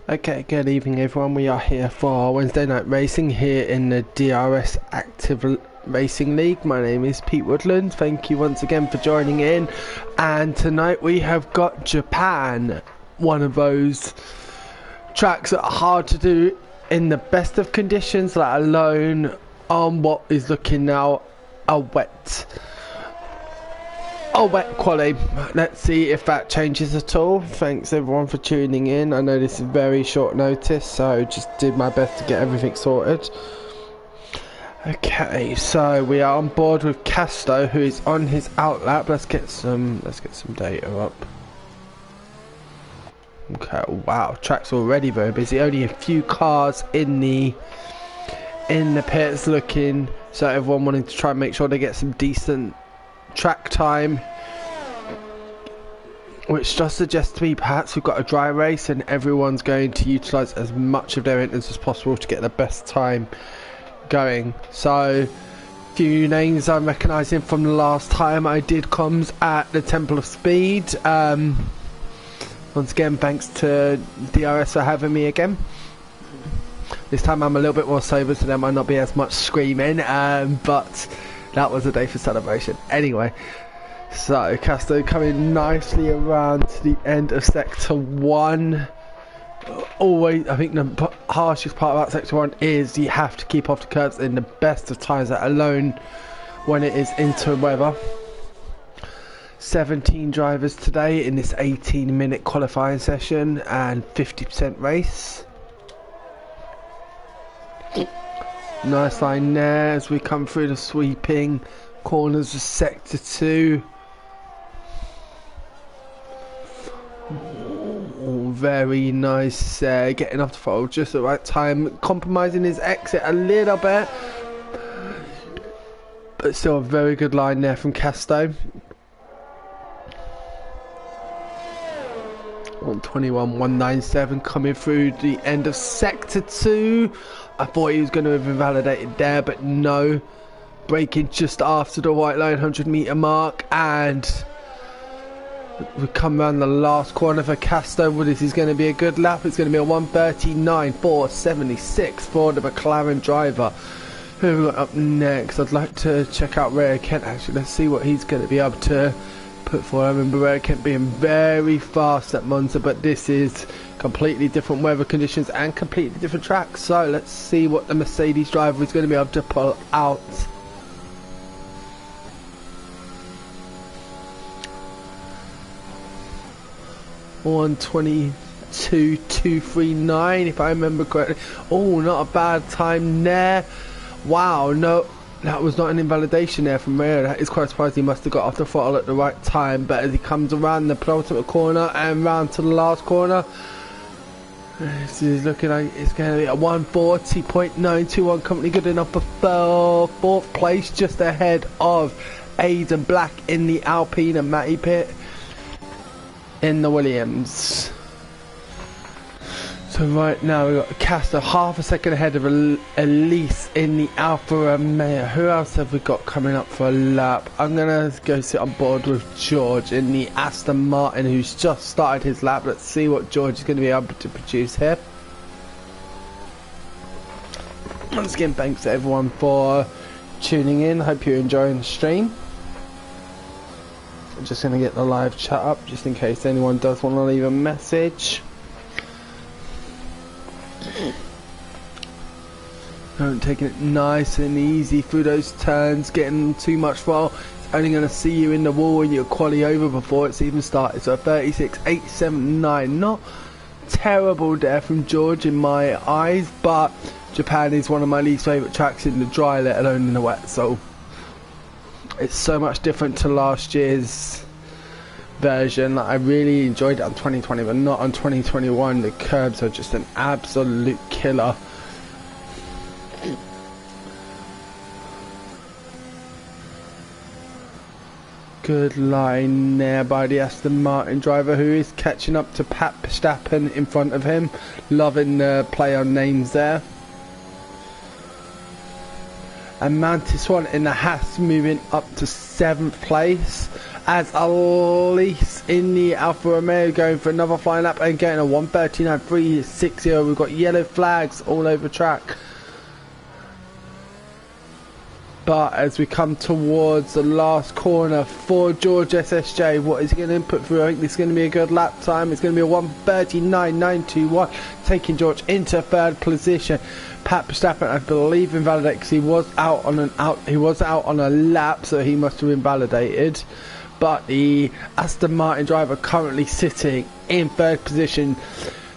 Okay, good evening everyone. We are here for Wednesday night racing here in the DRS Active Racing League. My name is Pete Woodland. Thank you once again for joining in. And tonight we have got Japan, one of those tracks that are hard to do in the best of conditions, let alone on what is looking now a wet quali. Let's see if that changes at all. Thanks everyone for tuning in. I know this is very short notice, so just did my best to get everything sorted. Okay, so we are on board with Casto, who is on his outlap. Let's get some data up. Okay, wow, track's already very busy. Only a few cars in the pits looking, so everyone wanting to try and make sure they get some decent track time, which just suggests to me perhaps we've got a dry race and everyone's going to utilise as much of their engines as possible to get the best time going. So a few names I'm recognising from the last time I did comms at the Temple of Speed. Once again, thanks to DRS for having me again. This time I'm a little bit more sober, so there might not be as much screaming, but that was a day for celebration. Anyway, so Casto coming nicely around to the end of Sector 1. Always, I think the harshest part about Sector 1 is you have to keep off the curbs in the best of times, let alone when it is into weather. 17 drivers today in this 18-minute qualifying session and 50% race. Nice line there as we come through the sweeping corners of Sector 2. Oh, very nice, getting off the throttle just at the right time, compromising his exit a little bit, but still a very good line there from Casto. 121.197 coming through the end of Sector 2. I thought he was going to have invalidated there, but no. Braking just after the white line 100-metre mark, and we come around the last corner for Casto. Well, this is going to be a good lap. It's going to be a 1:39.476 for the McLaren driver. Who have we got up next? I'd like to check out Ray Kent actually. Let's see what he's going to be able to put for. I remember Ray Kent being very fast at Monza, but this is completely different weather conditions and completely different tracks. So let's see what the Mercedes driver is going to be able to pull out. (1:22.239) if I remember correctly. Oh, not a bad time there. Wow, no, that was not an invalidation there from Ray. That is quite surprising. He must have got off the throttle at the right time, but as he comes around the penultimate corner and round to the last corner, this is looking like it's going to be a 1:40.921. Company good enough for fourth place, just ahead of Aidan Black in the Alpine and Matty Pitt in the Williams. So right now we've got Casto half a second ahead of Elise in the Alfa Romeo. Who else have we got coming up for a lap? I'm going to go sit on board with George in the Aston Martin, who's just started his lap. Let's see what George is going to be able to produce here. Once again, thanks to everyone for tuning in. Hope you're enjoying the stream. I'm just going to get the live chat up just in case anyone does want to leave a message. Taking it nice and easy through those turns, getting too much throttle. It's only going to see you in the wall when you're quali over before it's even started. So 36.879, not terrible there from George in my eyes, but Japan is one of my least favourite tracks in the dry, let alone in the wet. So it's so much different to last year's version. I really enjoyed it on 2020, but not on 2021. The curbs are just an absolute killer. Good line there by the Aston Martin driver, who is catching up to Pat Verstappen in front of him. Loving the play on names there. And Mantis One in the Haas moving up to 7th place. as Elise in the Alfa Romeo going for another flying lap and getting a 1:39.360. We've got yellow flags all over track. But as we come towards the last corner for George SSJ, what is he going to input through? I think this is going to be a good lap time. It's going to be a 1:39.921, taking George into third position. Pat Verstappen, I believe, invalidated because he was out on a lap, so he must have invalidated. But the Aston Martin driver currently sitting in third position,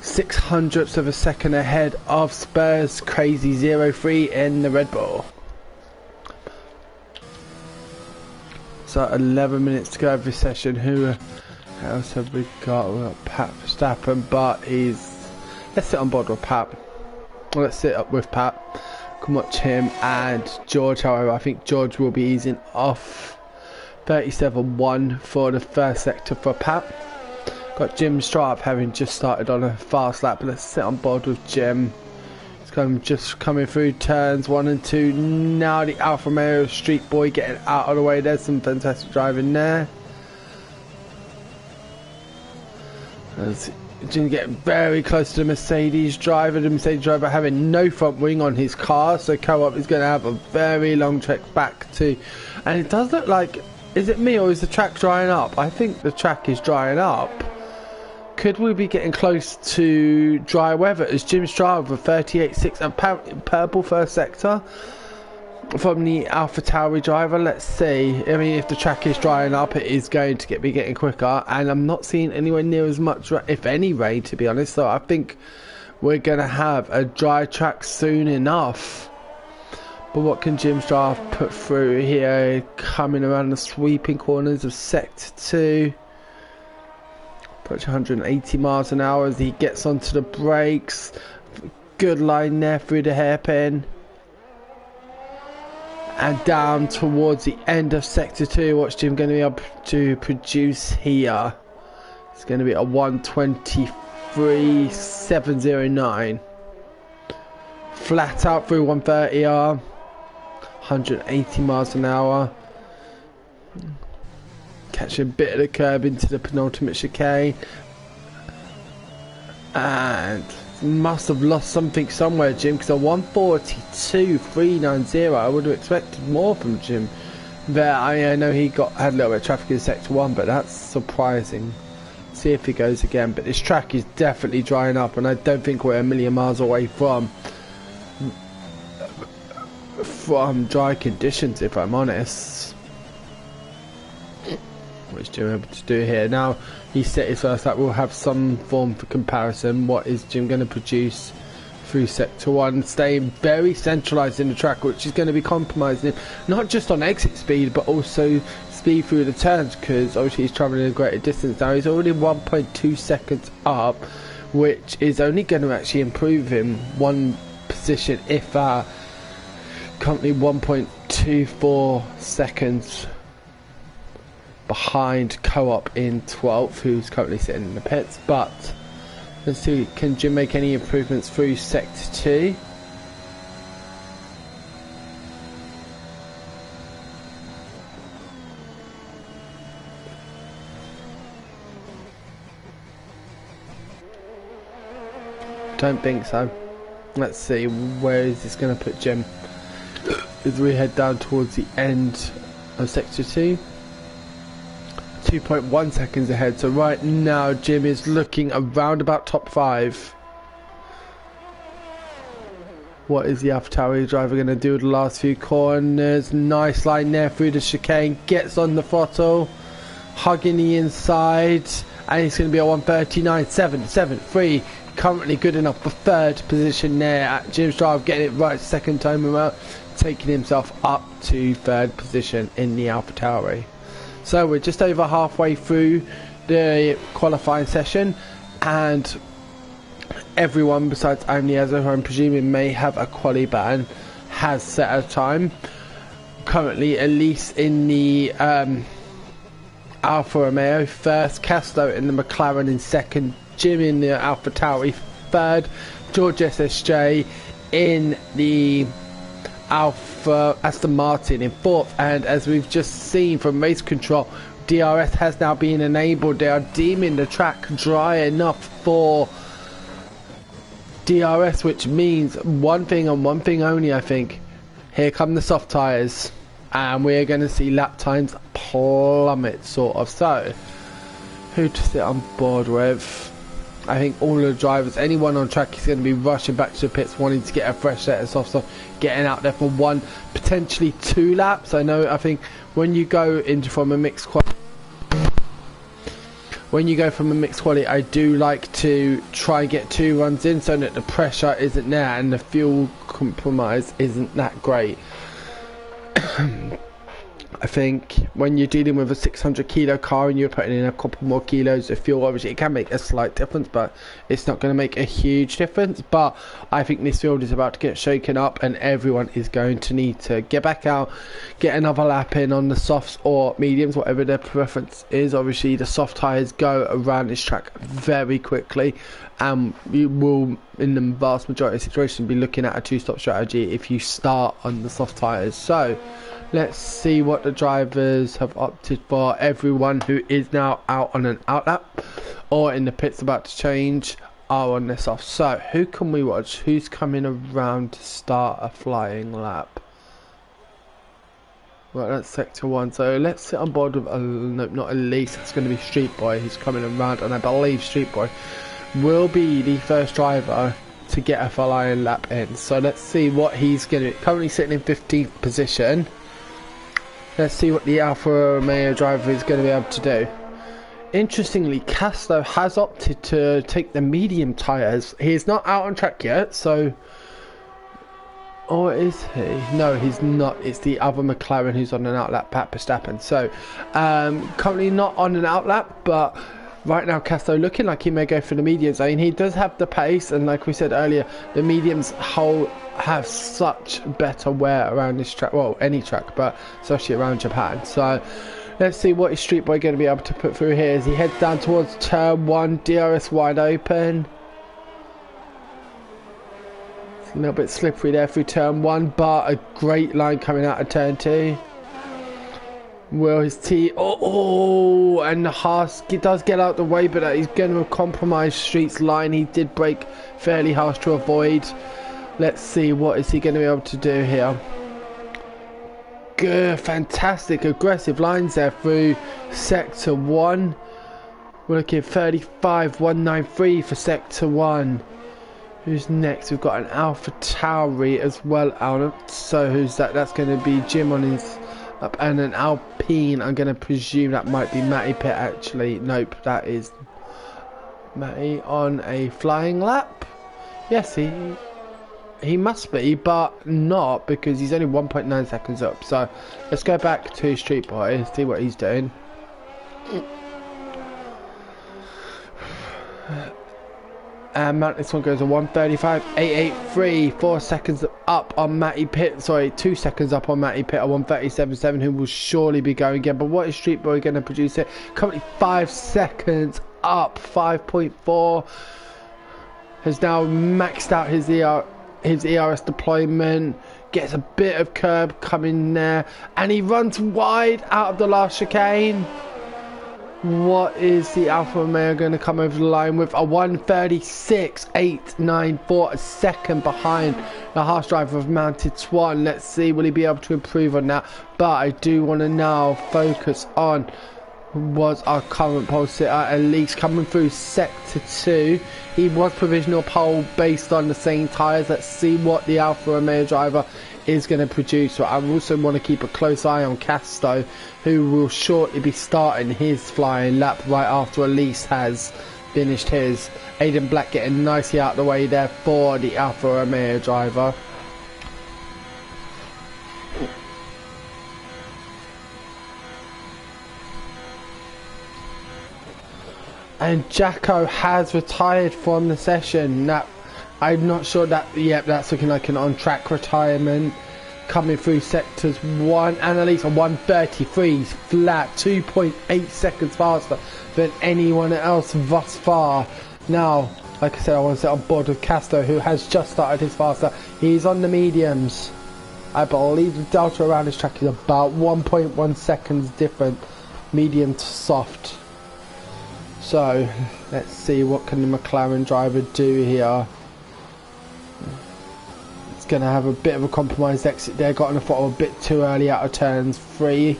0.06 of a second ahead of Spurs Crazy 03 in the Red Bull. So 11 minutes to go of this session. Who else have we got? We've got Pat Verstappen, but let's sit on board with Pat. Well, let's sit up with Pat. Can watch him and George. However, I think George will be easing off 37.1 for the first sector for Pat. Got Jim Straub having just started on a fast lap. But let's sit on board with Jim. Just coming through turns 1 and 2. Now the Alfa Romeo Street Boy getting out of the way. There's some fantastic driving there. As Jim getting very close to the Mercedes driver. The Mercedes driver having no front wing on his car, so Co-op is going to have a very long trek back to. And it does look like, is it me or is the track drying up? I think the track is drying up. Could we be getting close to dry weather as Jim Straub with 38.6 and purple first sector from the AlphaTauri driver? Let's see. I mean, if the track is drying up, it is going to be getting quicker, and I'm not seeing anywhere near as much, if any, rain, to be honest. So I think we're going to have a dry track soon enough. But what can Jim Straub put through here? Coming around the sweeping corners of Sector 2. Approach 180 miles an hour as he gets onto the brakes. Good line there through the hairpin. And down towards the end of Sector 2. What's Jim going to be able to produce here? It's going to be a 1:23.709. Flat out through 130R. 180 miles an hour. Catching a bit of the curb into the penultimate chicane, and must have lost something somewhere, Jim, because a 1:42.390. I would have expected more from Jim there. I know he had a little bit of traffic in sector 1, but that's surprising. See if he goes again. But this track is definitely drying up, and I don't think we're a million miles away from dry conditions, if I'm honest. What's Jim able to do here? Now he set his first lap. We'll have some form for comparison. What is Jim going to produce through sector 1? Staying very centralised in the track, which is going to be compromising him, not just on exit speed, but also speed through the turns, because obviously he's travelling a greater distance now. He's already 1.2 seconds up, which is only going to actually improve him one position, if currently 1.24 seconds behind Co-op in 12th, who's currently sitting in the pits. But let's see, can Jim make any improvements through sector 2? Don't think so. Let's see, where is this going to put Jim as we head down towards the end of sector 2? 2.1 seconds ahead, so right now Jim is looking around about top 5. What is the AlphaTauri driver going to do with the last few corners? Nice line there through the chicane, gets on the throttle, hugging the inside, and it's going to be a 1:39.773. Currently good enough for third position there at Jim Straub, getting it right second time around, taking himself up to third position in the AlphaTauri. So we're just over halfway through the qualifying session, and everyone besides Agnew, who I'm presuming may have a quali ban, has set a time. Currently, Elise in the Alfa Romeo first, Castro in the McLaren in second, Jim in the AlphaTauri third, George SSJ in the Aston Martin in fourth, and as we've just seen from race control, DRS has now been enabled. They are deeming the track dry enough for DRS, which means one thing and one thing only, I think. Here come the soft tyres, and we're going to see lap times plummet, sort of. So, who to sit on board with? I think all the drivers, anyone on track is going to be rushing back to the pits, wanting to get a fresh set of soft stuff, getting out there for one, potentially 2 laps. I think when you go into from a mixed quality, I do like to try and get 2 runs in so that the pressure isn't there and the fuel compromise isn't that great. I think when you're dealing with a 600 kilo car and you're putting in a couple more kilos of fuel, obviously it can make a slight difference, but it's not going to make a huge difference. But I think this field is about to get shaken up and everyone is going to need to get back out, get another lap in on the softs or mediums, whatever their preference is. Obviously the soft tyres go around this track very quickly, and you will, in the vast majority of situations, be looking at a 2-stop strategy if you start on the soft tyres. So let's see what the drivers have opted for. Everyone who is now out on an outlap or in the pits about to change are on this off. So who can we watch? Who's coming around to start a flying lap? Well, that's sector 1. So let's sit on board with no, not Elise. It's going to be Street Boy. He's coming around, and I believe Street Boy will be the first driver to get a flying lap in. So let's see what he's going to do. Currently sitting in 15th position. Let's see what the Alfa Romeo driver is going to be able to do. Interestingly, Castro has opted to take the medium tyres. He's not out on track yet, so... Or is he? No, he's not. It's the other McLaren who's on an outlap, Pat Verstappen. So, currently not on an outlap, but right now Castro looking like he may go for the mediums. I mean, he does have the pace, and like we said earlier, the mediums have such better wear around this track, well, any track, but especially around Japan. So let's see what is Street Boy going to be able to put through here as he heads down towards turn 1, DRS wide open. It's a little bit slippery there through turn 1, but a great line coming out of turn 2. Will his and the Haas does get out the way, but he's going to compromise Street's line. He did brake fairly harsh to avoid. Let's see what is he going to be able to do here. Good, fantastic, aggressive lines there through sector 1. We're looking at 35.193 for sector 1. Who's next? We've got an Alpha Tauri as well out. So who's that? That's going to be Jim on his up, and an Alpine. I'm going to presume that might be Matty Pitt actually. Nope, that is Matty on a flying lap. Yes, he must be, but not, because he's only 1.9 seconds up. So let's go back to Street Boy and see what he's doing. And this one goes to 135.883, 4 seconds up on Matty Pitt. Sorry, 2 seconds up on Matty Pitt at 137.7, who will surely be going again. But what is Street Boy going to produce here? Currently 5 seconds up, 5.4. Has now maxed out his ERS deployment. Gets a bit of curb coming there, and he runs wide out of the last chicane. What is the Alfa Romeo going to come over the line with? A 136.894, a second behind the Haas driver of Mounted Swan. Let's see, will he be able to improve on that? But I do want to now focus on was our current pole sitter, at least coming through sector 2. He was provisional pole based on the same tyres. Let's see what the Alfa Romeo driver is going to produce. So I also want to keep a close eye on Casto, who will shortly be starting his flying lap right after Elise has finished his. Aiden Black getting nicely out of the way there for the Alfa Romeo driver. And Jacko has retired from the session. That, I'm not sure that, yep, that's looking like an on-track retirement. Coming through sectors 1 and Elise on 133 flat, 2.8 seconds faster than anyone else thus far. Now, like I said, I want to sit on board with Casto, who has just started his faster. He's on the mediums. I believe the delta around this track is about 1.1 seconds different medium to soft. So let's see what can the McLaren driver do here. It's going to have a bit of a compromised exit there. Got on the throttle a bit too early out of turns 3.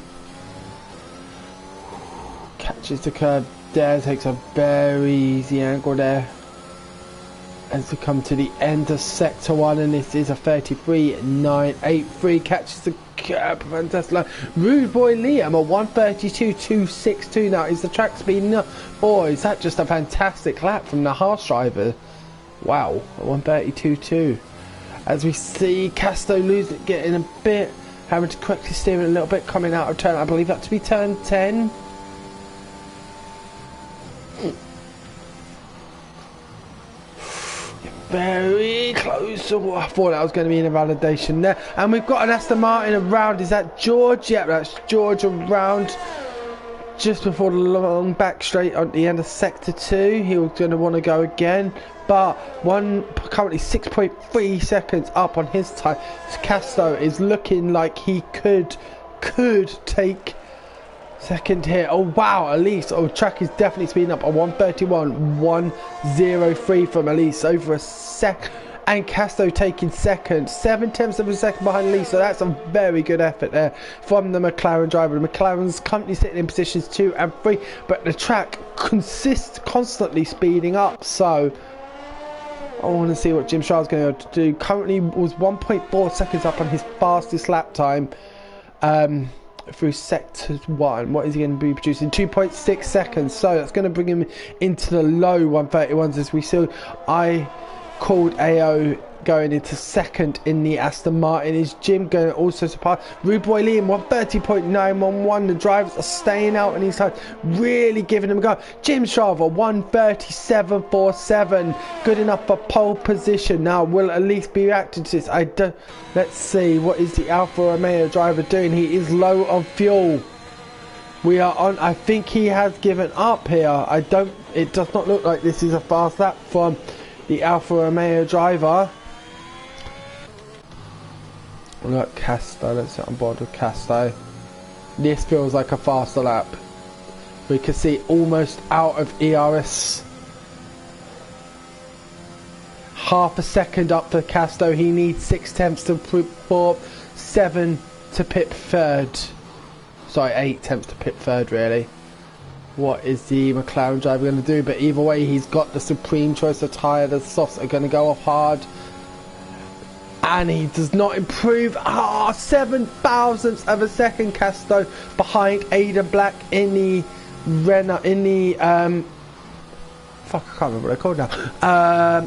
Catches the curb there, takes a very easy angle there. As we come to the end of sector 1, and this is a 33.983, catches the curb, fantastic. Rude Boy Liam, a 132.262. Now, is the track speeding up, or is that just a fantastic lap from the Haas driver? Wow, a 132.2. As we see Casto losing, getting a bit, having to correct his steering a little bit, coming out of turn, I believe that to be turn 10. Very close. Oh, I thought that was going to be an invalidation there. And we've got an Aston Martin around. Is that George? Yeah, that's George around just before the long back straight at the end of sector 2. He was going to want to go again, but currently 6.3 seconds up on his time. Casto is looking like he could take second here. Oh wow, Elise. Oh, track is definitely speeding up. A 131.103 from Elise, over a sec. And Casto taking second, 7/10 of a second behind Elise. So that's a very good effort there from the McLaren driver. The McLaren's currently sitting in positions 2 and 3, but the track constantly speeding up. So I want to see what Jim Shaw's going to do. Currently was 1.4 seconds up on his fastest lap time. Through sector 1, what is he going to be producing? 2.6 seconds. So that's going to bring him into the low 131s, as we saw. I called AO going into second in the Aston Martin. Is Jim going to also surpass Rude Boy Liam? 130.911. The drivers are staying out on his side, really giving him a go. Jim Shava 137.47, good enough for pole position. Now will at least be reacting to this. Let's see, what is the Alfa Romeo driver doing? He is low on fuel. We are on, I think he has given up here. It does not look like this is a fast lap from the Alfa Romeo driver. Look, Casto, let's get on board with Casto. This feels like a faster lap. We can see almost out of ERS. Half a second up for Casto. He needs 6/10 to pit fourth, 7 to pit third. Sorry, 8/10 to pit third, really. What is the McLaren driver going to do? But either way, he's got the supreme choice of tyre. The softs are going to go off hard. And he does not improve. 7/1000th of a second, Casto, behind Ada Black in the Renault, in the fuck, I can't remember what they're called now.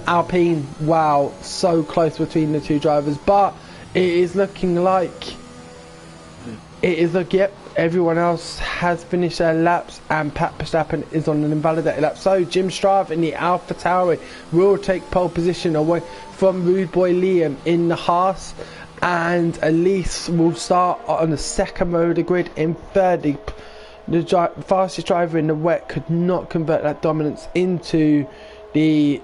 Alpine. Wow, so close between the two drivers, but it is looking like yep, everyone else has finished their laps, and Pat Verstappen is on an invalidated lap. So Jim Strav in the Alpha Tauri will take pole position away from Rude Boy Liam in the Haas, and Elise will start on the second row of the grid in third. The fastest driver in the wet could not convert that dominance into the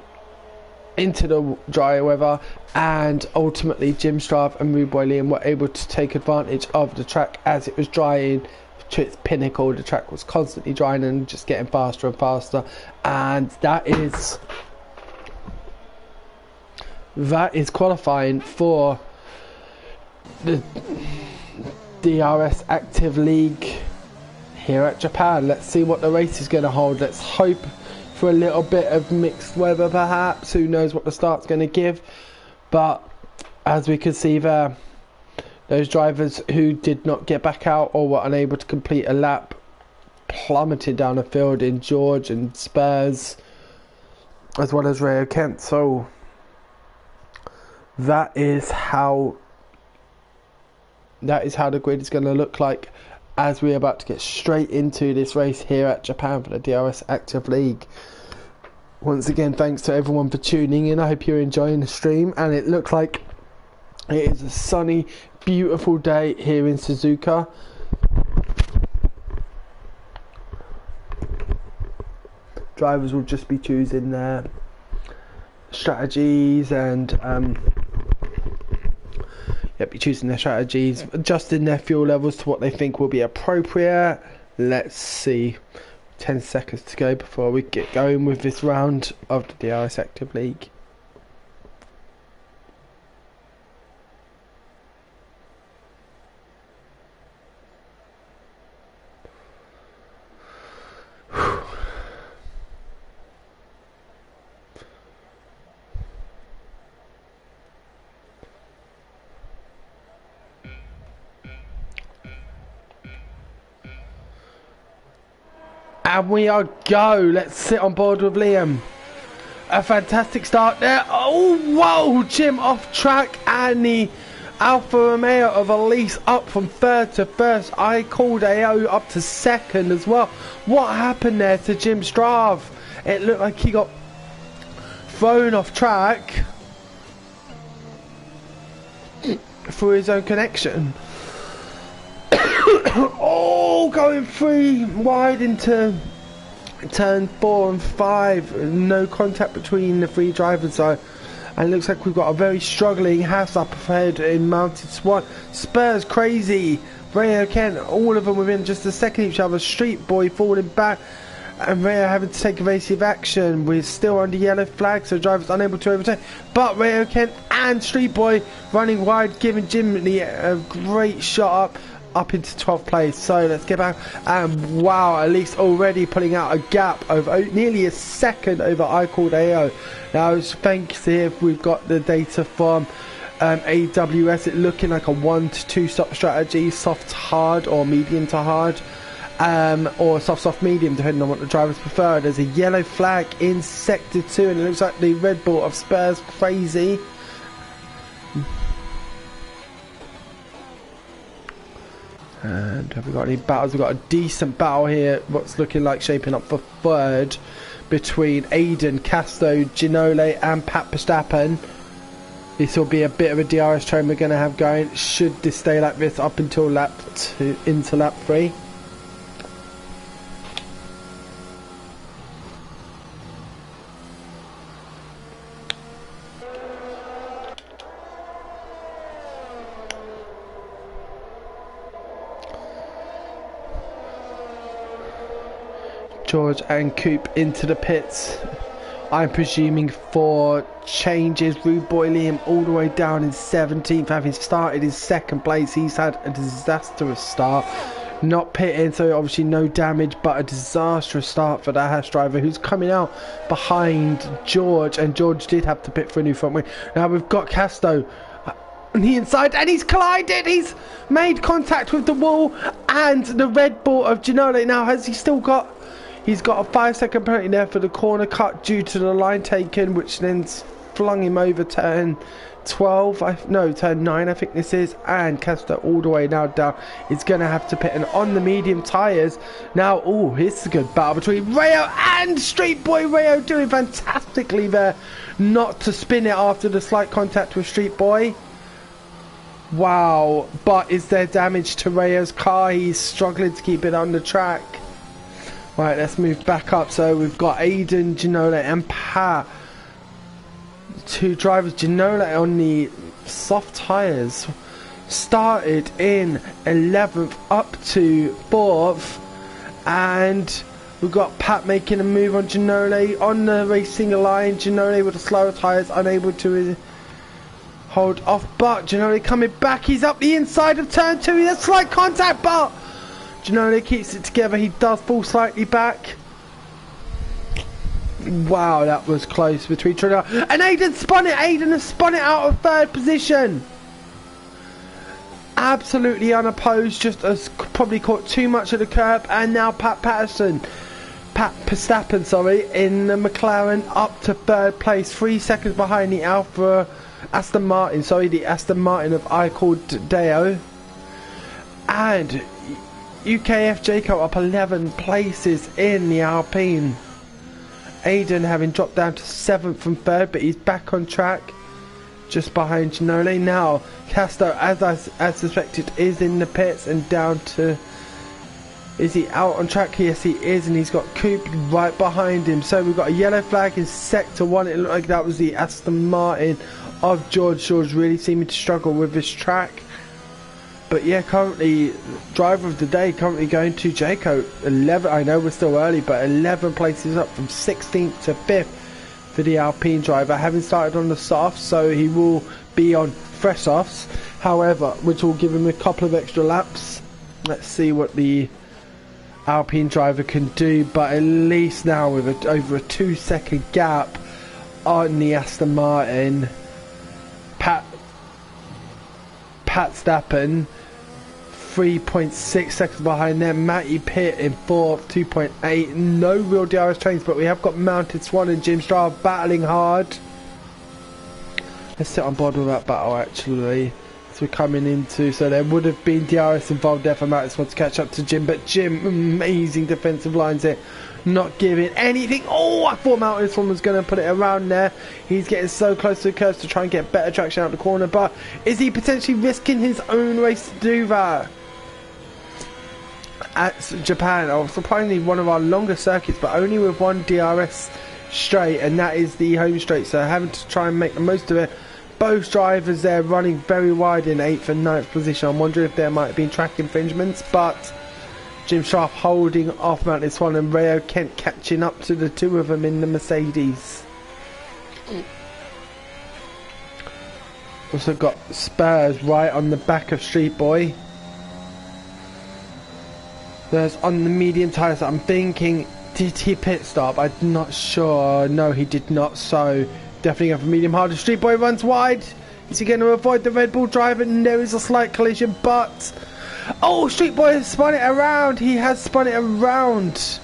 dry weather, and ultimately Jim Strav and Rude Boy Liam were able to take advantage of the track as it was drying to its pinnacle. The track was constantly drying and just getting faster and faster, and that is qualifying for the DRS Active League here at Japan. Let's see what the race is going to hold. Let's hope for a little bit of mixed weather, perhaps. Who knows what the start's going to give. But as we can see there, those drivers who did not get back out or were unable to complete a lap plummeted down the field in George and Spurs, as well as Rio Kent. So that is how the grid is going to look like as we're about to get straight into this race here at Japan for the DRS Active League. Once again, thanks to everyone for tuning in. I hope you're enjoying the stream, and it looks like it is a sunny, beautiful day here in Suzuka. Drivers will just be choosing their strategies and be choosing their strategies, adjusting their fuel levels to what they think will be appropriate. Let's see. 10 seconds to go before we get going with this round of the DRS Active League. And we are go. Let's sit on board with Liam. A fantastic start there. Oh, whoa, Jim off track, and the Alfa Romeo of Elise up from third to first. I called AO up to second as well. What happened there to Jim Strave? It looked like he got thrown off track through his own connection. Oh, going 3 wide into turn 4 and 5. No contact between the 3 drivers, so and it looks like we've got a very struggling Haas up ahead in Mounted Swan. Spurs crazy. Rayo Kent, all of them within just a second each other. Street Boy falling back, and Rayo having to take evasive action. We're still under yellow flag, so drivers unable to overtake. But Rayo Kent and Street Boy running wide, giving Jim a great shot up into 12th place. So let's get back, and wow, at least already pulling out a gap of nearly a second over I called AO. Now thanks to if we've got the data from AWS, it looking like a 1 to 2 stop strategy, soft hard or medium to hard, or soft medium, depending on what the drivers prefer. There's a yellow flag in sector 2, and it looks like the Red Bull of Spurs crazy. And have we got any battles? We've got a decent battle here. What's looking like shaping up for third between Aiden, Casto, Ginole and Pat Verstappen. This will be a bit of a DRS train we're going to have going. Should this stay like this up until lap 2, into lap 3. George and Coop into the pits. I'm presuming for changes. Rude Boy Liam all the way down in 17th, having started in 2nd place. He's had a disastrous start, not pitting, so obviously no damage, but a disastrous start for the Haas driver, who's coming out behind George, and George did have to pit for a new front wing. Now we've got Casto on the inside, and he's collided. He's made contact with the wall and the Red Bull of Ginole. Now has he still got... He's got a 5-second penalty there for the corner cut due to the line taken, which then flung him over turn 12, no, turn 9 I think this is, and Casto all the way now down. He's going to have to pit, and on the medium tyres. Now, oh, here's a good battle between Rayo and Street Boy. Rayo doing fantastically there not to spin it after the slight contact with Street Boy. Wow, but is there damage to Rayo's car? He's struggling to keep it on the track. Right, let's move back up. So we've got Aiden, Ginole and Pat. 2 drivers. Ginole on the soft tyres started in 11th up to 4th. And we've got Pat making a move on Ginole on the racing line. Ginole with the slower tyres, unable to hold off. But Ginole coming back. He's up the inside of turn 2. He has slight contact, but Ginole keeps it together. He does fall slightly back. Wow, that was close between Trinidad and Aiden. Spun it. Aiden has spun it out of 3rd position. Absolutely unopposed. Just as probably caught too much of the curb. And now Pat Verstappen, sorry, in the McLaren up to 3rd place, 3 seconds behind the Aston Martin of I called Deo. And UKF Jacob up 11 places in the Alpine. Aiden having dropped down to 7th from 3rd, but he's back on track just behind Ginole. Now Casto, as suspected, is in the pits and down to... Is he out on track? Yes, he is, and he's got Coop right behind him. So we've got a yellow flag in sector 1. It looked like that was the Aston Martin of George. George really seeming to struggle with this track. But yeah, currently driver of the day currently going to Jaco. 11. I know we're still early, but 11 places up from 16th to 5th for the Alpine driver, having started on the softs, so he will be on fresh softs. However, which will give him a couple of extra laps. Let's see what the Alpine driver can do, but at least now with over a 2-second gap on the Aston Martin, Pat Stappen 3.6 seconds behind them. Matty Pitt in 4th, 2.8. No real DRS trains, but we have got Mounted Swan and Jim Stroud battling hard. Let's sit on board with that battle actually. So we're coming into, so there would have been DRS involved there for Mounted Swan to catch up to Jim, but Jim, amazing defensive lines here, not giving anything. Oh, I thought Mounted Swan was going to put it around there. He's getting so close to the curves to try and get better traction out the corner, but is he potentially risking his own race to do that? At Japan, surprisingly one of our longer circuits, but only with one DRS straight, and that is the home straight, so having to try and make the most of it. Both drivers there running very wide in 8th and 9th position. I'm wondering if there might have been track infringements, but Jim Sharp holding off Mounted Swan and Rayo Kent catching up to the two of them in the Mercedes. Also got Spurs right on the back of Street Boy. There's on the medium tyres. I'm thinking, did he pit stop? I'm not sure. No, he did not. So definitely go for medium hard. Street Boy runs wide. Is he going to avoid the Red Bull driver? There is a slight collision, but oh, Street Boy has spun it around. He has spun it around,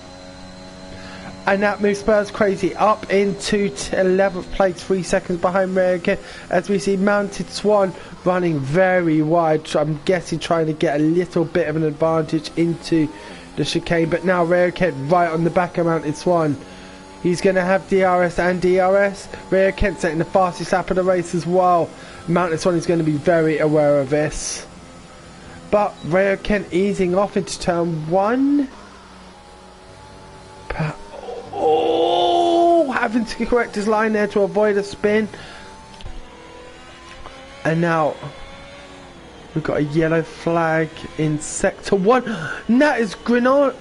and that moves Spurs crazy up into 11th place, 3 seconds behind Ray again, as we see Mounted Swan running very wide. So I'm guessing trying to get a little bit of an advantage into the chicane, but now Ray Kent right on the back of Mounted Swan. He's going to have DRS and DRS. Ray Kent setting the fastest lap of the race as well. Mounted Swan is going to be very aware of this, but Ray Kent easing off into turn 1. Oh, having to correct his line there to avoid a spin. And now we've got a yellow flag in sector 1. And that is Gino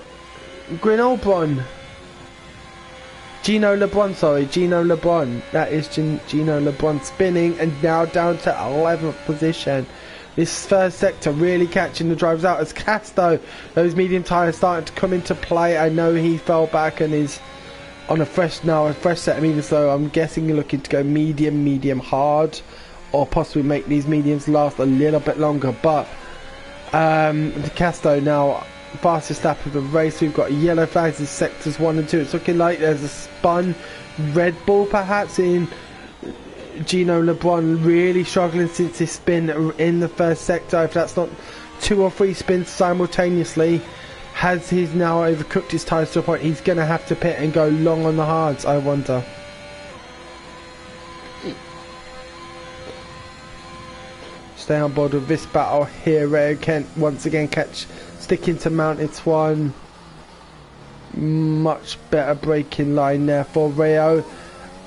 LeBron. That is Gino LeBron spinning, and now down to 11th position. This first sector really catching the drivers out as Casto, those medium tyres starting to come into play. I know he fell back and is on a fresh set of mediums, so I'm guessing you're looking to go medium hard, or possibly make these mediums last a little bit longer. But the Casto now fastest lap of the race. We've got yellow flags in sectors 1 and 2. It's looking like there's a spun Red Bull perhaps in Gino LeBron, really struggling since his spin in the first sector. If that's not 2 or 3 spins simultaneously, has he's now overcooked his tyres to a point he's going to have to pit and go long on the hards, I wonder. Stay on board with this battle here. Ray Kent once again sticking to Mounted Swan. Much better braking line there for Rayo.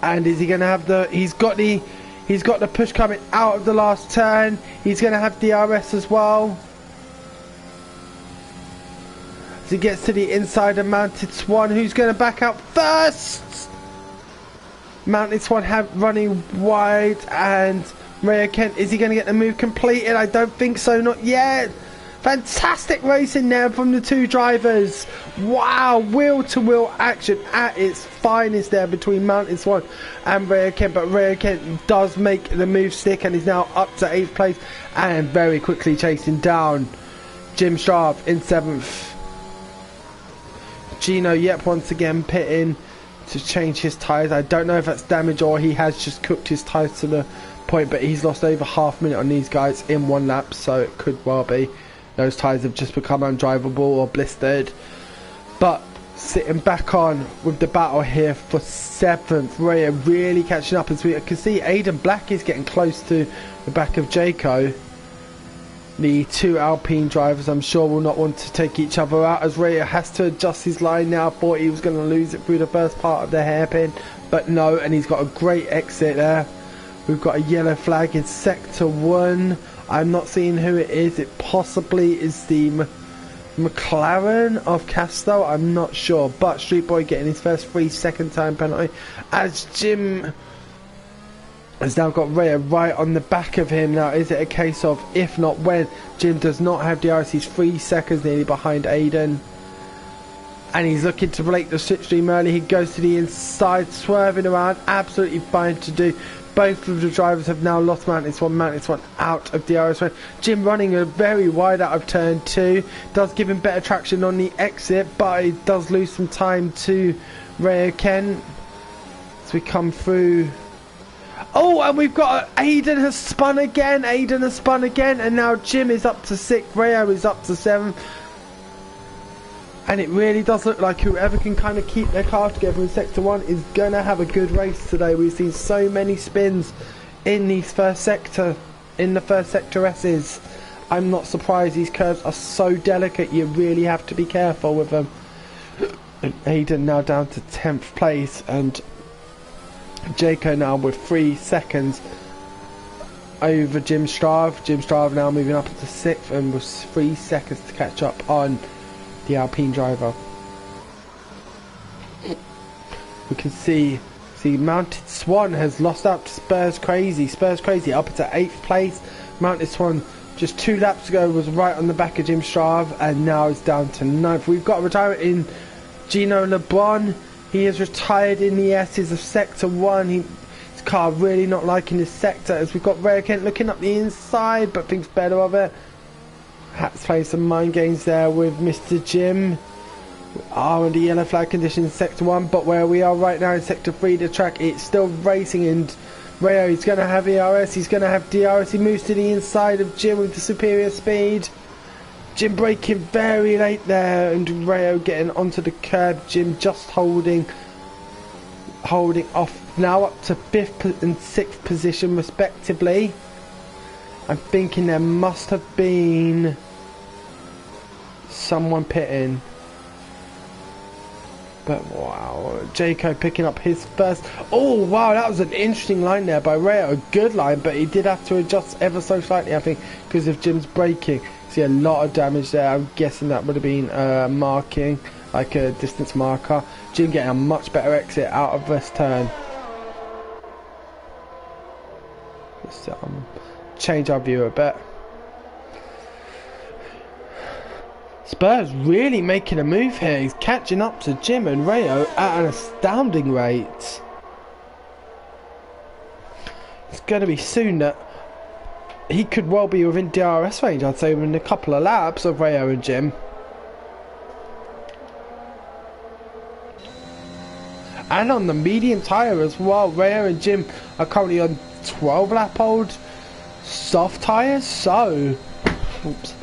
And is he going to have the? He's got the push coming out of the last turn. He's going to have DRS as well. As he gets to the inside of Mounted Swan, who's going to back out first. Mounted Swan running wide, and Ray Kent, is he going to get the move completed? I don't think so, not yet. Fantastic racing there from the two drivers. Wow, wheel-to-wheel action at its finest there between Mounted Swan and Ray Kent. But Ray Kent does make the move stick, and he's now up to 8th place and very quickly chasing down Jim Sharp in 7th. Gino, yep, once again pitting to change his tyres. I don't know if that's damage or he has just cooked his tyres to the point, but he's lost over half a minute on these guys in 1 lap, so it could well be those tyres have just become undrivable or blistered. But sitting back on with the battle here for 7th, Ray really catching up, as we can see Aidan Black is getting close to the back of Jaco. The two Alpine drivers, I'm sure, will not want to take each other out, as Ray has to adjust his line now. Thought he was going to lose it through the first part of the hairpin, but no, and he's got a great exit there. We've got a yellow flag in sector 1. I'm not seeing who it is. It possibly is the McLaren of Casto, I'm not sure. But Street Boy getting his first 3-second time penalty as Jim has now got Rhea right on the back of him. Now, is it a case of if not when? Jim does not have DRS. He's 3 seconds nearly behind Aiden. And he's looking to break the slipstream early. He goes to the inside, swerving around. Absolutely fine to do. Both of the drivers have now lost Mountains one out of DRS. Jim running a very wide out of turn 2. Does give him better traction on the exit, but he does lose some time to Ray Ken as we come through. Oh, and we've got Aiden has spun again. And now Jim is up to 6th. Rayo is up to 7th. And it really does look like whoever can kind of keep their car together in Sector 1 is going to have a good race today. We've seen so many spins in these first sector S's. I'm not surprised. These curves are so delicate. You really have to be careful with them. And Aiden now down to 10th place. And Jaco now with 3 seconds over Jim Strave. Jim Strave now moving up to 6th and with 3 seconds to catch up on the Alpine driver. We can see Mounted Swan has lost out to Spurs Crazy up to 8th place. Mounted Swan just 2 laps ago was right on the back of Jim Strave and now is down to 9th. We've got a retirement in Gino LeBron. He has retired in the S's of Sector 1. His car really not liking this sector as we've got Ray Kent looking up the inside but thinks better of it. Hats playing some mind games there with Mr. Jim. Are under yellow flag conditions in Sector 1, but where we are right now in Sector 3, the track, it's still racing, and Rayo, he's going to have ERS, he's going to have DRS, he moves to the inside of Jim with the superior speed. Jim braking very late there, and Rayo getting onto the curb. Jim just holding off, now up to 5th and 6th position respectively. I'm thinking there must have been someone pitting. But wow, Jaco picking up his first. Oh wow, that was an interesting line there by Rayo. A good line, but he did have to adjust ever so slightly, I think, because of Jim's braking. See a lot of damage there. I'm guessing that would have been marking, like a distance marker. Jim getting a much better exit out of this turn. Let's change our view a bit. Spurs really making a move here. He's catching up to Jim and Rayo at an astounding rate. It's going to be soon that he could well be within DRS range, I'd say, within a couple of laps of Rayo and Jim. And on the medium tyre as well, Rayo and Jim are currently on 12 lap old soft tyres, so oops.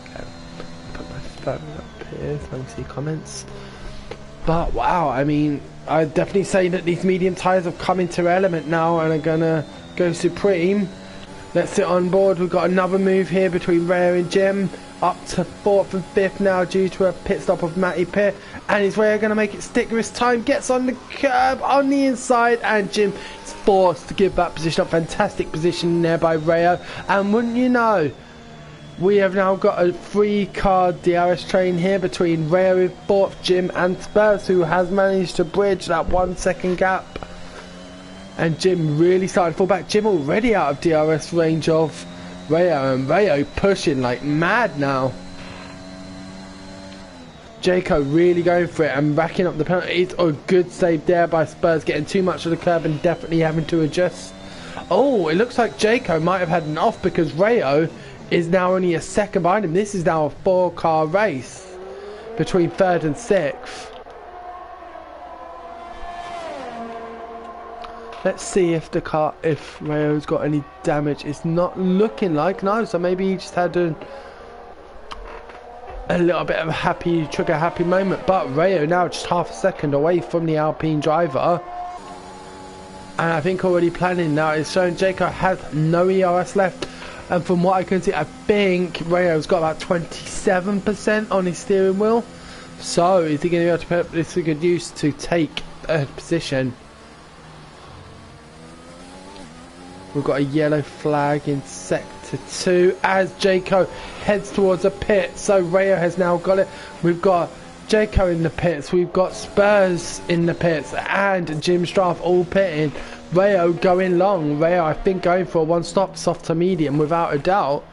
Okay. Put my phone up here so I can see comments. But wow, I mean, I'd definitely say that these medium tyres have come into their element now and are gonna go supreme. Let's sit on board. We've got another move here between Rayo and Jim. Up to 4th and 5th now due to a pit stop of Matty Pitt. And is Rayo going to make it stick this time? Gets on the curb on the inside. And Jim is forced to give that position up. Fantastic position there by Rayo. And wouldn't you know, we have now got a 3-car DRS train here between Rayo in 4th, Jim and Spurs, who has managed to bridge that 1 second gap. And Jim really started to fall back. Jim already out of DRS range of Rayo, and Rayo pushing like mad now. Jaco really going for it and racking up the penalties. Oh, good save there by Spurs, getting too much of the curb and definitely having to adjust. Oh, it looks like Jaco might have had an off because Rayo is now only a second behind him. This is now a 4-car race between 3rd and 6th. Let's see if the car, if Rayo's got any damage. It's not looking like, no, so maybe he just had a little bit of a trigger happy moment. But Rayo now just half a second away from the Alpine driver. And I think already planning now is showing Jaco has no ERS left. And from what I can see, I think Rayo's got about 27% on his steering wheel. So is he going to be able to put this to good use to take a position? We've got a yellow flag in sector 2 as Jayco heads towards a pit. So Rayo has now got it. We've got Jayco in the pits. We've got Spurs in the pits and Jim Straff all pitting. Rayo going long. Rayo, I think, going for a one-stop, soft to medium without a doubt.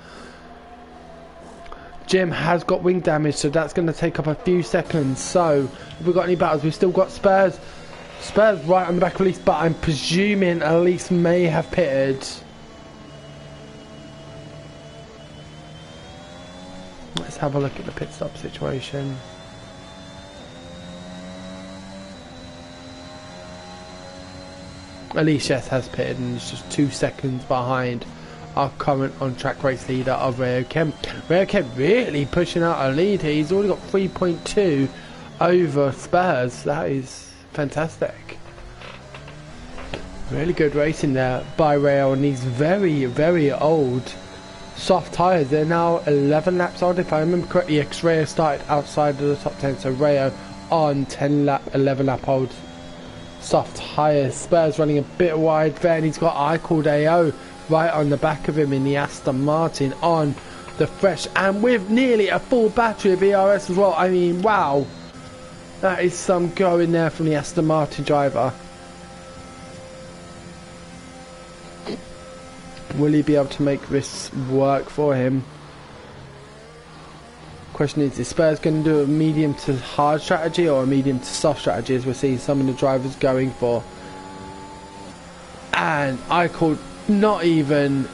Jim has got wing damage, so that's going to take up a few seconds. So, have we got any battles? We've still got Spurs. Spurs right on the back of Elise, but I'm presuming Elise may have pitted. Let's have a look at the pit stop situation. Elise, yes, has pitted and is just 2 seconds behind our current on-track race leader of Rayo Kemp. Rayo Kemp really pushing out a lead here. He's already got 3.2 over Spurs. That is fantastic. Really good racing there by Rayo on these very, very old soft tyres. They're now 11 laps old, if I remember correctly. Rayo started outside of the top 10, so Rayo on 11 lap old soft tyres. Spurs running a bit wide there, and he's got I called AO right on the back of him in the Aston Martin on the fresh, and with nearly a full battery of DRS as well. I mean, wow, that is some going there from the Aston Martin driver. Will he be able to make this work for him? Question is Spurs going to do a medium to hard strategy or a medium to soft strategy, as we're seeing some of the drivers going for? And I called not even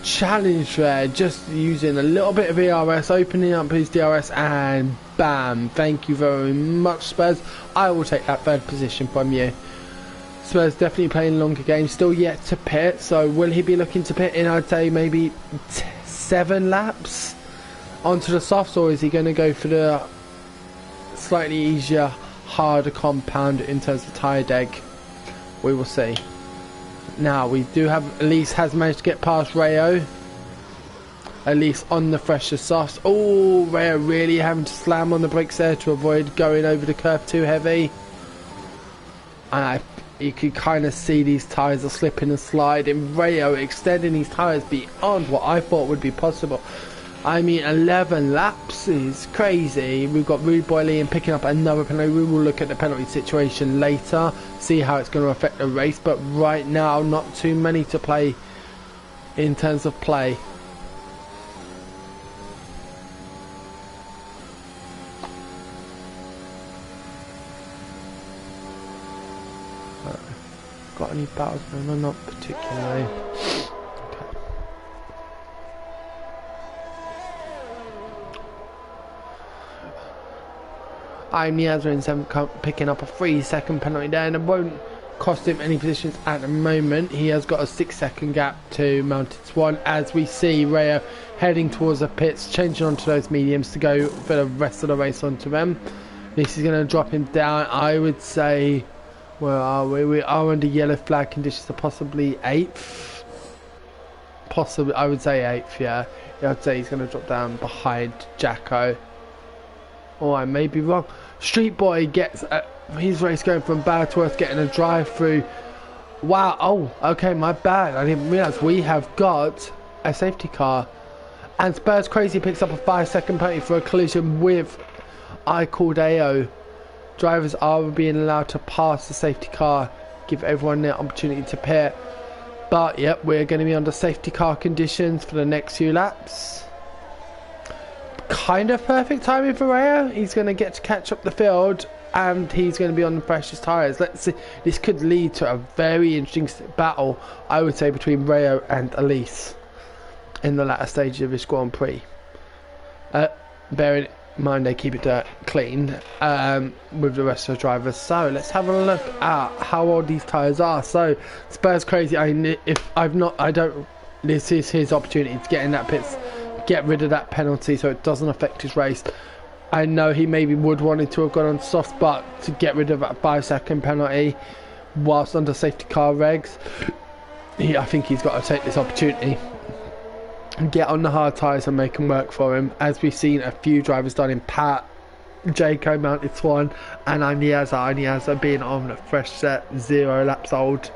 challenge there, just using a little bit of DRS, opening up his DRS, and bam, thank you very much, Spurs. I will take that third position from you. Spurs definitely playing longer games, still yet to pit, so will he be looking to pit in, I'd say, maybe 7 laps onto the softs, or is he going to go for the slightly easier, harder compound in terms of tyre deck? We will see. Now we do have Elise has managed to get past Rayo. Elise on the fresher softs. Oh, Rayo really having to slam on the brakes there to avoid going over the curve too heavy. And you can kind of see these tyres are slipping and sliding. Rayo extending these tyres beyond what I thought would be possible. I mean, 11 laps is crazy. We've got Rude Boy Lee and picking up another penalty. We will look at the penalty situation later, see how it's going to affect the race. But right now, not too many to play in terms of play. Got any battles? No, not particularly. Niazza in 7th, picking up a 3-second penalty there, and it won't cost him any positions at the moment. He has got a 6-second gap to Mounted Swan, as we see Rayo heading towards the pits, changing onto those mediums to go for the rest of the race onto them. This is going to drop him down, I would say. Where are we? We are under yellow flag conditions, so possibly 8th. Possibly, I would say 8th, yeah. I'd say he's going to drop down behind Jacko. Oh, I may be wrong. Street Boy gets his race going from bad to worse, getting a drive through. Wow. Oh, okay, my bad. I didn't realise we have got a safety car. And Spurs Crazy picks up a 5-second penalty for a collision with I called AO. Drivers are being allowed to pass the safety car, give everyone the opportunity to pit. But, yep, we're going to be under safety car conditions for the next few laps. Kind of perfect timing for Rayo. He's going to get to catch up the field, and he's going to be on the freshest tyres. Let's see. This could lead to a very interesting battle, I would say, between Rayo and Elise in the latter stages of this Grand Prix. Bearing in mind they keep it clean with the rest of the drivers. So let's have a look at how old these tyres are. So Spurs Crazy, this is his opportunity to get in that pits, get rid of that penalty so it doesn't affect his race. I know he maybe would wanted to have gone on soft, but to get rid of that 5-second penalty whilst under safety car regs, I think he's got to take this opportunity and get on the hard tyres and make them work for him, as we've seen a few drivers done in Pat, Jayco, Mounted Swan, and Niazza being on a fresh set, 0 laps old.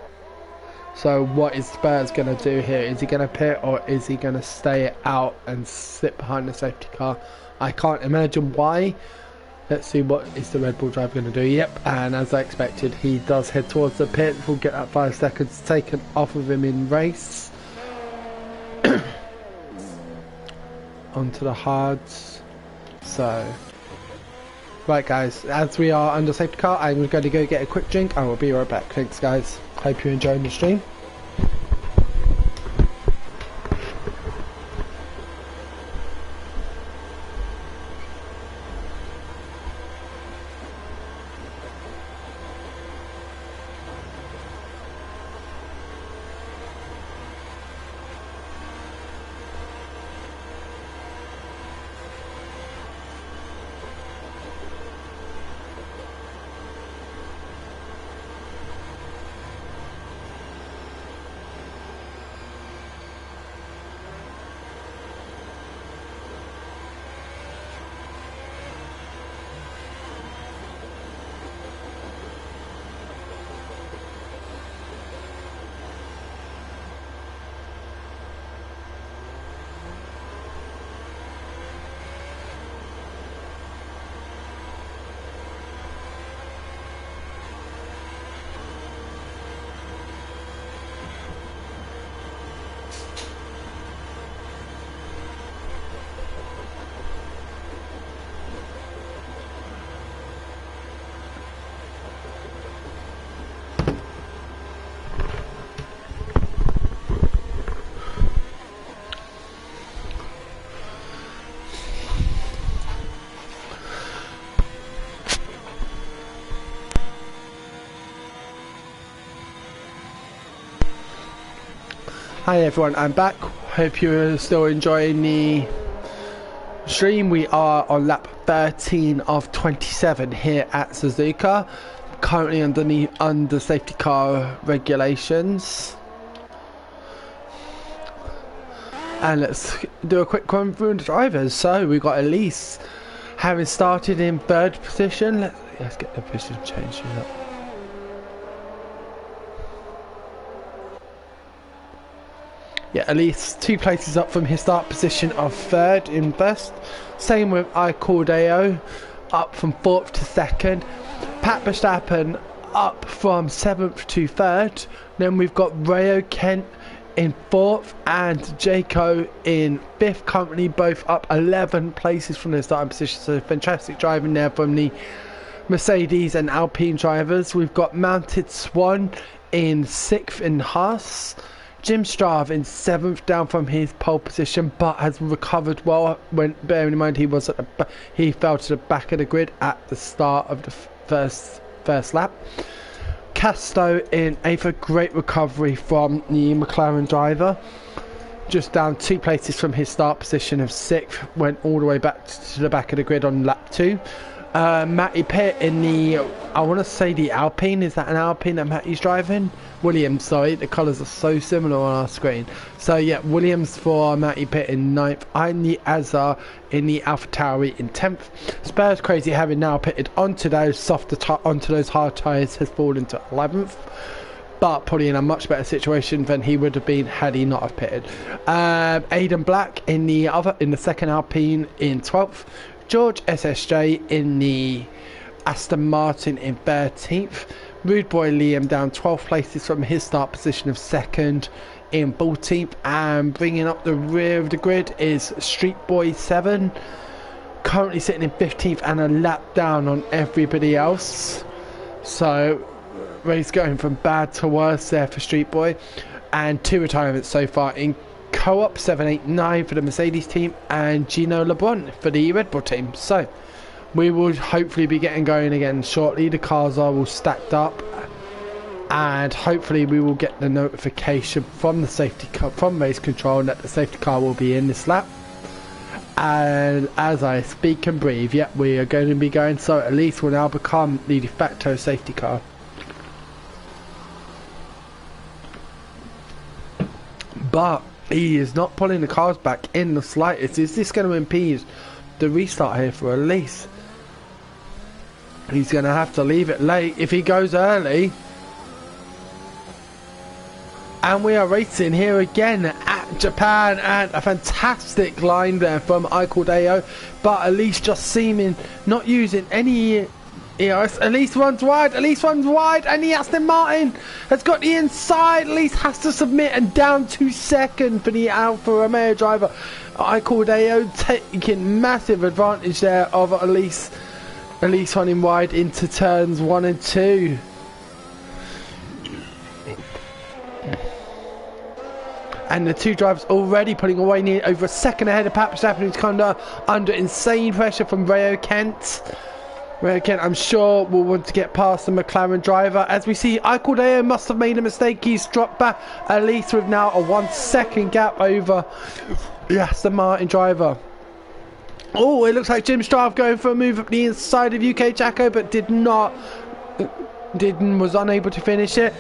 So what is Spurs going to do here? Is he going to pit or is he going to stay out and sit behind the safety car? I can't imagine why. Let's see what is the Red Bull driver going to do. Yep, and as I expected, he does head towards the pit. We'll get that 5 seconds taken off of him in race. Onto the hards. So, right guys, as we are under safety car, I'm going to go get a quick drink. I will be right back. Thanks guys. Hope you're enjoying the stream. Hi everyone, I'm back. Hope you're still enjoying the stream. We are on lap 13 of 27 here at Suzuka, currently under safety car regulations. And let's do a quick run through the drivers. So we got Elise having started in 3rd position. Let's get the position changed up. Yeah, at least 2 places up from his start position of 3rd in best. Same with Icordeo, up from 4th to 2nd. Pat Verstappen up from 7th to 3rd. Then we've got Rayo Kent in 4th and Jaco in 5th. Currently both up 11 places from their starting position. So fantastic driving there from the Mercedes and Alpine drivers. We've got Mounted Swan in 6th in Haas. Jim Strav in 7th, down from his pole position, but has recovered well. When bearing in mind he was he fell to the back of the grid at the start of the first lap. Casto in 8th, a great recovery from the McLaren driver. Just down 2 places from his start position of 6th, went all the way back to the back of the grid on lap 2. Matty Pitt in the, I want to say the Alpine. Is that an Alpine that Matty's driving? Williams, sorry, the colours are so similar on our screen. So yeah, Williams for Matty Pitt in 9th. I'm the Azar in the AlphaTauri in 10th. Spurs Crazy, having now pitted onto those hard tyres, has fallen to 11th. But probably in a much better situation than he would have been had he not have pitted. Aidan Black in the 2nd Alpine in 12th. George SSJ in the Aston Martin in 13th. Rude Boy Liam down 12 places from his start position of 2nd in 14th. And bringing up the rear of the grid is Street Boy 7, currently sitting in 15th and a lap down on everybody else. So race going from bad to worse there for Street Boy. And 2 retirements so far in Co-op 789 for the Mercedes team and Gino LeBron for the Red Bull team. So we will hopefully be getting going again shortly. The cars are all stacked up and hopefully we will get the notification from the safety car, from race control, that the safety car will be in this lap. And as I speak and breathe, yeah, we are going to be going, so at least will now become the de facto safety car. But he is not pulling the cars back in the slightest. Is this going to impede the restart here for Elise? He's going to have to leave it late. If he goes early, And we are racing here again at Japan, and a fantastic line there from Deo, but at least just seeming not using any ERS. At least runs wide, and the Aston Martin has got the inside. At least has to submit, and down 2 seconds for the Alfa Romeo driver. Deo taking massive advantage there of at least running wide into turns 1 and 2. And the two drivers already putting away near over a second ahead of Pat Verstappen, who's kind of under insane pressure from Rio Kent. Rio Kent, I'm sure, will want to get past the McLaren driver. As we see, Deo must have made a mistake. He's dropped back, at least with now a 1 second gap over the Aston Martin driver. Oh, it looks like Jim Strav going for a move up the inside of UK Jacko, but was unable to finish it.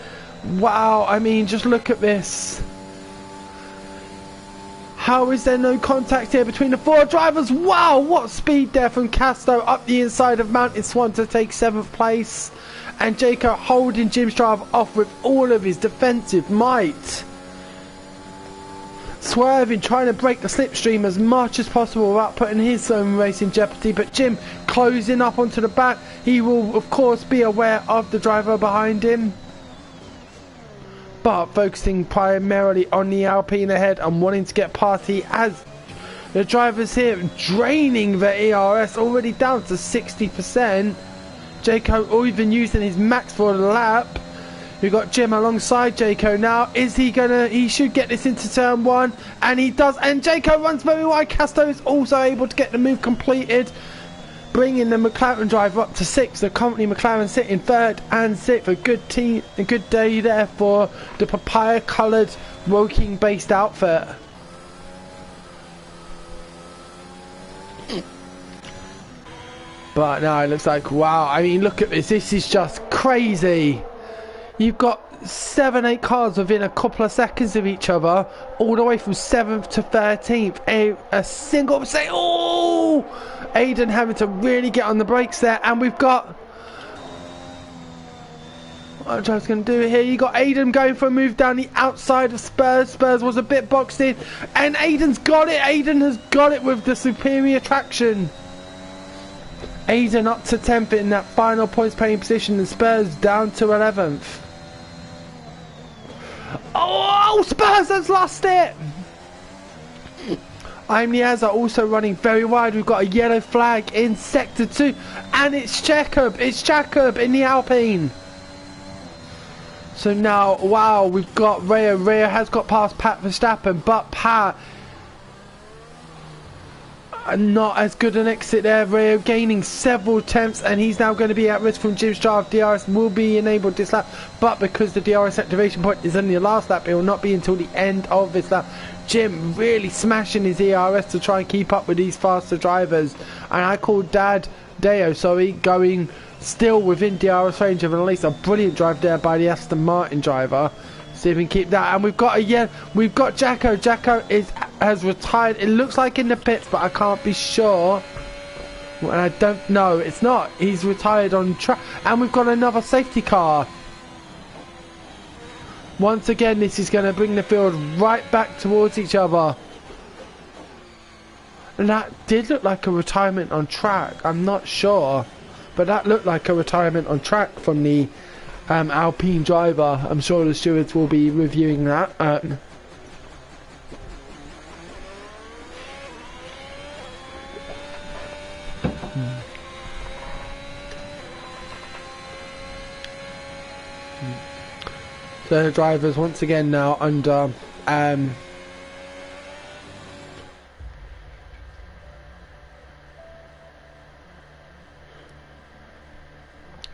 Wow, I mean, just look at this. How is there no contact here between the 4 drivers? Wow, what speed there from Casto up the inside of Mountain Swan to take 7th place. And Jaco holding Jim Strav off with all of his defensive might. Swerving, trying to break the slipstream as much as possible without putting his own race in jeopardy. But Jim closing up onto the back. He will, of course, be aware of the driver behind him, but focusing primarily on the Alpine ahead and wanting to get past as the drivers here draining the ERS, already down to 60%. Jaco even using his max for the lap. We've got Jim alongside Jaco now. He should get this into turn 1, and he does, and Jaco runs very wide. Casto is also able to get the move completed, bringing the McLaren driver up to 6th. The company McLaren sitting 3rd and 6th. A good day there for the papaya coloured Woking based outfit. But now it looks like, wow, I mean, look at this. This is just crazy. You've got 7-8 cars within a couple of seconds of each other, all the way from 7th to 13th. A single mistake. Oh, Aiden having to really get on the brakes there, and we've got, what I'm just going to do here, you got Aiden going for a move down the outside of Spurs. Spurs was a bit boxed in, and Aiden's got it. Aiden has got it with the superior traction. Aiden up to 10th in that final points paying position, and Spurs down to 11th. Oh, Spurs has lost it. Niaza also running very wide. We've got a yellow flag in sector 2, and it's Jacob. It's Jacob in the Alpine. So now, wow, we've got Rio. Rio has got past Pat Verstappen, but Pat, not as good an exit there. Rio gaining several attempts, and he's now going to be at risk from Jim Strav. DRS will be enabled this lap, but because the DRS activation point is only the last lap, it will not be until the end of this lap. Jim really smashing his ERS to try and keep up with these faster drivers, and Deo, going still within DRS range of at least a brilliant drive there by the Aston Martin driver. See if we can keep that. And we've got Jacko. Jacko has retired. It looks like in the pits, but I can't be sure. And I don't know. It's not. He's retired on track. And we've got another safety car. Once again, this is going to bring the field right back towards each other. And that did look like a retirement on track. I'm not sure, but that looked like a retirement on track from the Alpine driver. I'm sure the stewards will be reviewing that. So the drivers once again now under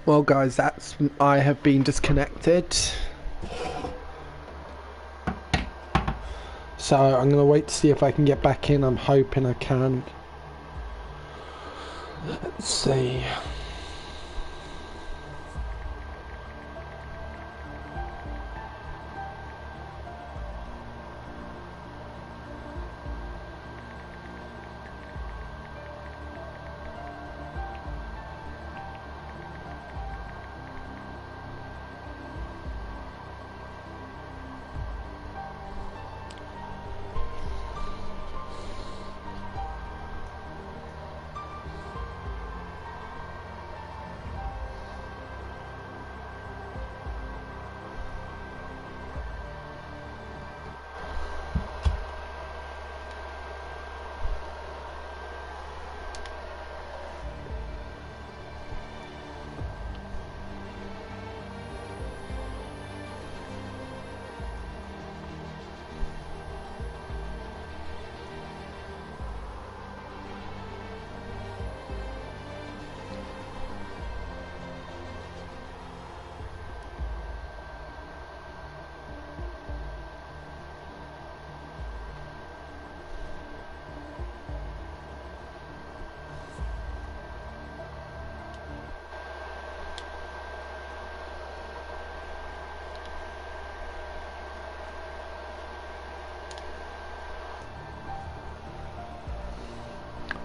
well guys, I have been disconnected, so I'm going to wait to see if I can get back in. I'm hoping I can. Let's see.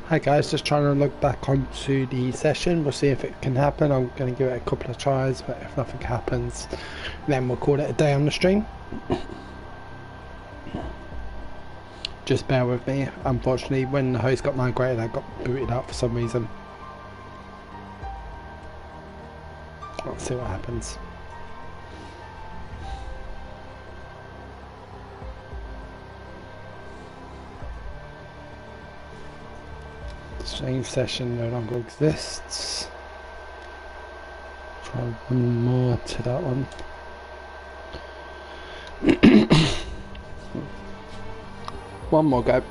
Hi guys, just trying to log back onto the session. We'll see if it can happen. I'm going to give it a couple of tries, but if nothing happens, then we'll call it a day on the stream. Just bear with me. Unfortunately, when the host got migrated, I got booted out for some reason. Let's see what happens. Stream session no longer exists. Try one more to that one. One more go.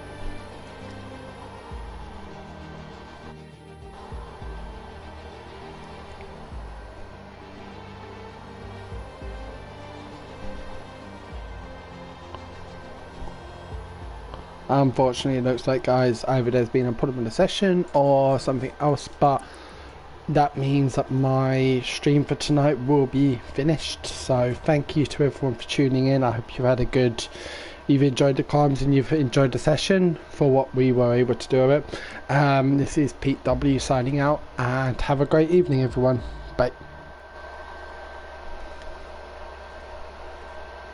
Unfortunately, it looks like, guys, either there's been a problem in the session or something else, but that means that my stream for tonight will be finished. So thank you to everyone for tuning in. I hope you've enjoyed the comms and you've enjoyed the session for what we were able to do of it. This is Pete W signing out, and have a great evening, everyone. Bye.